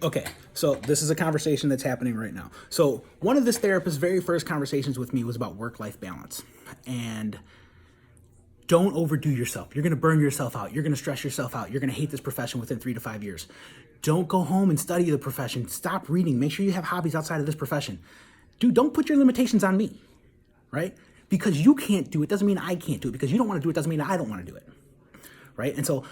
Okay, so this is a conversation that's happening right now. So one of this therapist's very first conversations with me was about work-life balance. And don't overdo yourself. You're going to burn yourself out. You're going to stress yourself out. You're going to hate this profession within 3 to 5 years. Don't go home and study the profession. Stop reading. Make sure you have hobbies outside of this profession. Dude, don't put your limitations on me, right? Because you can't do it doesn't mean I can't do it. Because you don't want to do it doesn't mean I don't want to do it. Right? And so,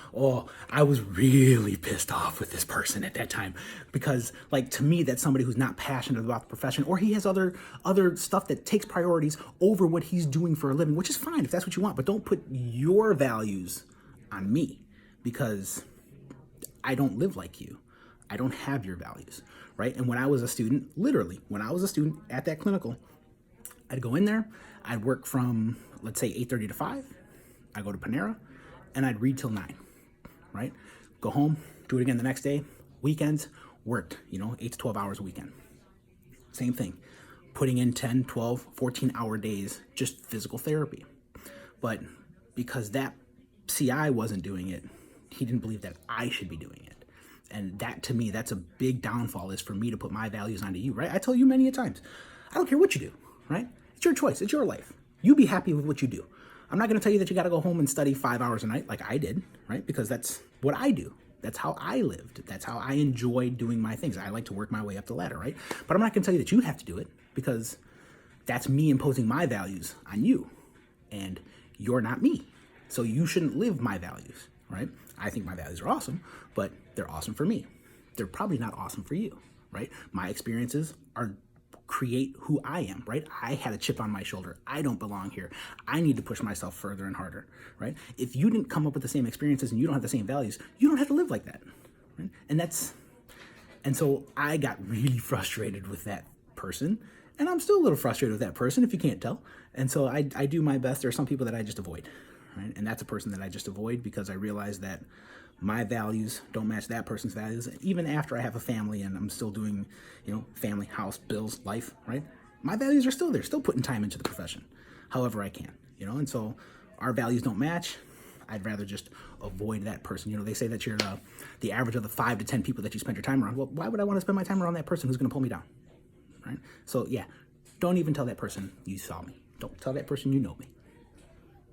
I was really pissed off with this person at that time because, like, to me, that's somebody who's not passionate about the profession, or he has other stuff that takes priorities over what he's doing for a living, which is fine if that's what you want, but don't put your values on me because I don't live like you. I don't have your values, right? And when I was a student, literally, when I was a student at that clinical, I'd go in there, I'd work from, let's say, 8:30 to 5. I'd go to Panera, and I'd read till 9, right? Go home, do it again the next day. Weekends, worked, 8 to 12 hours a weekend. Same thing, putting in 10, 12, 14-hour days, just physical therapy. But because that CI wasn't doing it, he didn't believe that I should be doing it. And that, to me, that's a big downfall, is for me to put my values onto you, right? I tell you many a times, I don't care what you do, right? It's your choice. It's your life. You be happy with what you do. I'm not going to tell you that you got to go home and study 5 hours a night like I did, right? Because that's what I do. That's how I lived. That's how I enjoyed doing my things. I like to work my way up the ladder, right? But I'm not going to tell you that you have to do it because that's me imposing my values on you. And you're not me. So you shouldn't live my values, right? I think my values are awesome, but they're awesome for me. They're probably not awesome for you, right? My experiences create who I am, right? I had a chip on my shoulder. I don't belong here. I need to push myself further and harder, right? If you didn't come up with the same experiences and you don't have the same values, you don't have to live like that, right? And so I got really frustrated with that person, and I'm still a little frustrated with that person, if you can't tell. And so I do my best. There are some people that I just avoid, right? And that's a person that I just avoid because I realize that my values don't match that person's values. Even after I have a family and I'm still doing, family, house, bills, life, right? My values are still there, still putting time into the profession, however I can, and so our values don't match. I'd rather just avoid that person. They say that you're the average of the 5 to 10 people that you spend your time around. Well, why would I want to spend my time around that person who's going to pull me down, right? So yeah, don't even tell that person you saw me. Don't tell that person you know me.